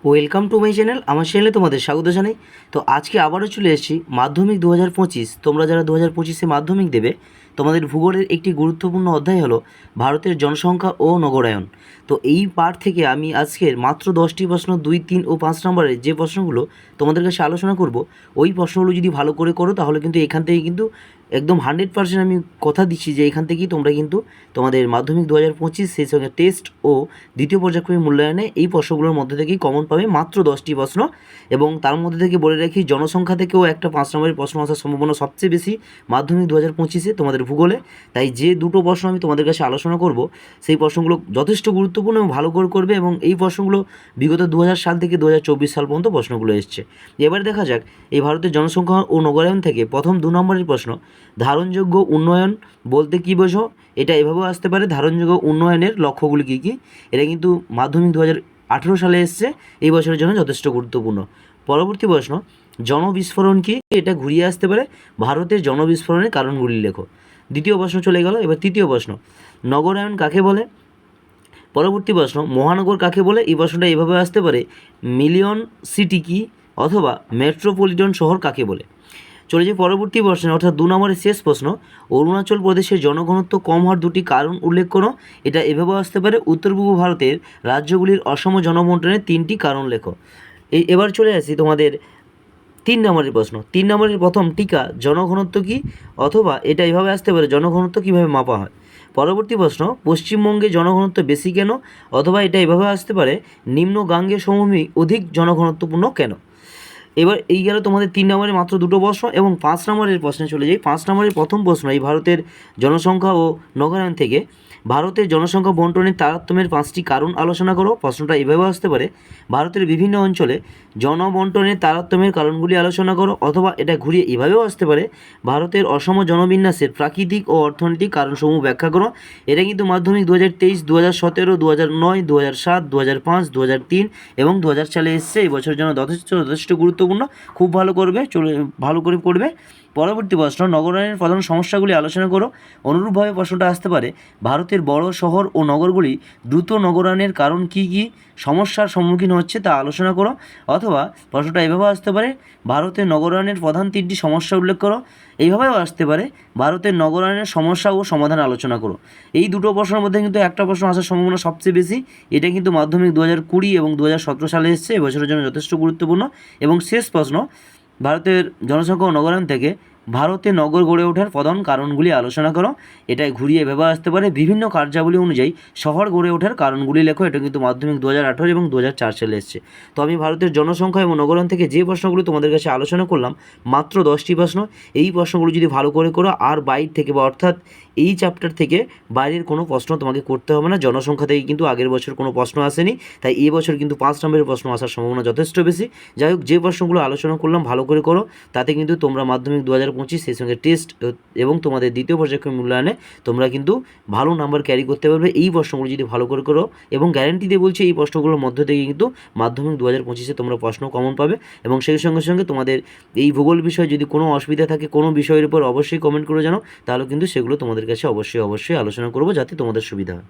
Welcome to my channel. আমার চ্যানেলে তোমাদের স্বাগত জানাই। তো আজকে আবারও চলে এসেছি মাধ্যমিক 2025। তোমরা যারা 2025-এ মাধ্যমিক দেবে, তোমাদের ভূগোলের একটি গুরুত্বপূর্ণ অধ্যায় হলো ভারতের জনসংখ্যা ও নগরায়ন। তো এই পার্ট থেকে আমি আজকের মাত্র 10টি প্রশ্ন 2, 3 ও 5 নম্বরের যে প্রশ্নগুলো তোমাদের কাছে আলোচনা করব, ওই প্রশ্নগুলো যদি ভালো করে করো তাহলে কিন্তু এখান থেকে কিন্তু একদম 100% আমি কথা দিচ্ছি যে এখান থেকেই তোমরা কিন্তু তোমাদের মাধ্যমিক 2025 সেই সঙ্গে টেস্ট ও দ্বিতীয় পর্যায়ক্রমিক মূল্যায়নে এই প্রশ্নগুলোর মধ্যে থেকেই কমন পাবে মাত্র 10টি প্রশ্ন। এবং তার মধ্যে থেকে বলে রাখি, জনসংখ্যা থেকেও একটা 5 নম্বরের প্রশ্ন আসার সম্ভাবনা সবচেয়ে বেশি মাধ্যমিক 2025-এ তোমাদের ভূগোলে। তাই যে দুটো প্রশ্ন আমি তোমাদের কাছে আলোচনা করব, সেই প্রশ্নগুলো যথেষ্ট গুরুত্বপূর্ণ এবং ভালো করে করবে। এবং এই প্রশ্নগুলো বিগত 2000 সাল থেকে 2024 সাল পর্যন্ত প্রশ্নগুলো এসছে। এবার দেখা যাক এই ভারতের জনসংখ্যা ও নগরায়ন থেকে প্রথম 2 নম্বরের প্রশ্ন, ধারণযোগ্য উন্নয়ন বলতে কী বোঝো? এটা এভাবেও আসতে পারে, ধারণযোগ্য উন্নয়নের লক্ষ্যগুলি কী কী। এটা কিন্তু মাধ্যমিক 2018 সালে এসছে, এই বছরের জন্য যথেষ্ট গুরুত্বপূর্ণ। পরবর্তী প্রশ্ন, জনবিস্ফোরণ কি? এটা ঘুরিয়ে আসতে পারে, ভারতের জনবিস্ফোরণের কারণগুলি লেখো। দ্বিতীয় প্রশ্ন চলে গেল। এবার তৃতীয় প্রশ্ন, নগরায়ন কাকে বলে? পরবর্তী প্রশ্ন, মহানগর কাকে বলে? এই প্রশ্নটা এভাবে আসতে পারে, মিলিয়ন সিটি কি, অথবা মেট্রোপলিটন শহর কাকে বলে। চলে যাই পরবর্তী প্রশ্নে, অর্থাৎ 2 নম্বরের শেষ প্রশ্ন, অরুণাচল প্রদেশের জনঘনত্ব কম হওয়ার 2টি কারণ উল্লেখ করো। এটা এভাবেও আসতে পারে, উত্তর পূর্ব ভারতের রাজ্যগুলির অসম জনবন্টনের 3টি কারণ লেখো। এবার চলে আসি তোমাদের 3 নম্বরের প্রশ্ন। 3 নম্বরের প্রথম টিকা, জনঘনত্ব কি, অথবা এটা এভাবে আসতে পারে, জনঘনত্ব কীভাবে মাপা হয়। পরবর্তী প্রশ্ন, পশ্চিমবঙ্গে জনঘনত্ব বেশি কেন, অথবা এটা এভাবে আসতে পারে, নিম্ন গাঙ্গেয় সমভূমি অধিক জনঘনত্বপূর্ণ কেন। এবার এই গেল তোমাদের 3 নম্বরের মাত্র দুটো প্রশ্ন। এবং 5 নম্বরের প্রশ্নে চলে যাই। 5 নম্বরের প্রথম প্রশ্ন, এই ভারতের জনসংখ্যা ও নগরায়ন থেকে ভারতের জনসংখ্যা বন্টনের তারতম্যের 5টি কারণ আলোচনা করো। প্রশ্নটা এভাবে আসতে পারে, ভারতের বিভিন্ন অঞ্চলে জনবন্টনের তারতম্যের কারণগুলি আলোচনা করো, অথবা এটা ঘুরিয়ে এভাবেও আসতে পারে, ভারতের অসম জনবিন্যাসের প্রাকৃতিক ও অর্থনৈতিক কারণসমূহ ব্যাখ্যা করো। এটা কিন্তু মাধ্যমিক 2023, 2017, 2009, 2007, 2005, 2003 এবং 2000 সালে এসছে। এই বছরের জন্য যথেষ্ট গুরুত্বপূর্ণ, খুব ভালো করবে, ভালো করে করবে। পরবর্তী প্রশ্ন, নগরায়নের প্রধান সমস্যাগুলি আলোচনা করো। অনুরূপভাবে প্রশ্নটা আসতে পারে, ভারতের বড় শহর ও নগরগুলি দ্রুত নগরায়নের কারণ কী কী সমস্যার সম্মুখীন হচ্ছে তা আলোচনা করো। অথবা প্রশ্নটা এভাবে আসতে পারে, ভারতের নগরায়নের প্রধান 3টি সমস্যা উল্লেখ করো। এইভাবেও আসতে পারে, ভারতের নগরায়নের সমস্যা ও সমাধান আলোচনা করো। এই দুটো প্রশ্নের মধ্যে কিন্তু একটা প্রশ্ন আসার সম্ভাবনা সবচেয়ে বেশি। এটা কিন্তু মাধ্যমিক 2020 এবং 2017 সালে এসছে, এবছরের জন্য যথেষ্ট গুরুত্বপূর্ণ। এবং শেষ প্রশ্ন, ভারতের জনসংখ্যা ও নগরায়ন থেকে ভারতে নগর গড়ে ওঠার প্রধান কারণগুলি আলোচনা করো। এটাই ঘুরিয়ে ভেবে আসতে পারে, বিভিন্ন কার্যাবলী অনুযায়ী শহর গড়ে ওঠার কারণগুলি লেখো। এটা কিন্তু মাধ্যমিক 2018 এবং 2004 সালে এসছে। তো আমি ভারতের জনসংখ্যা এবং নগরায়ন থেকে যে প্রশ্নগুলো তোমাদের কাছে আলোচনা করলাম, মাত্র 10টি প্রশ্ন, এই প্রশ্নগুলো যদি ভালো করে করো, আর বাইর থেকে বা অর্থাৎ এই চ্যাপ্টার থেকে বাইরের কোনো প্রশ্ন তোমাকে করতে হবে না। জনসংখ্যা থেকে কিন্তু আগের বছর কোনো প্রশ্ন আসেনি, তাই এই বছর কিন্তু 5 নম্বরের প্রশ্ন আসার সম্ভাবনা যথেষ্ট বেশি। যাই হোক, যে প্রশ্নগুলো আলোচনা করলাম ভালো করে করো, তাতে কিন্তু তোমরা মাধ্যমিক 2025 সেই সঙ্গে টেস্ট এবং তোমাদের দ্বিতীয় পর্যায়ক্রমিক মূল্যায়নে তোমরা কিন্তু ভালো নাম্বার ক্যারি করতে পারবে এই প্রশ্নগুলো যদি ভালো করে করো। এবং গ্যারেন্টি দিয়ে বলছি, এই প্রশ্নগুলোর মধ্যে থেকে কিন্তু মাধ্যমিক 2025-এ তোমরা প্রশ্ন কমন পাবে। এবং সেই সঙ্গে সঙ্গে তোমাদের এই ভূগোল বিষয়ে যদি কোনো অসুবিধা থাকে কোনো বিষয়ের উপর, অবশ্যই কমেন্ট করে জানো, তাহলে কিন্তু সেগুলো তোমাদের কাছে অবশ্যই আলোচনা করবো, যাতে তোমাদের সুবিধা হয়।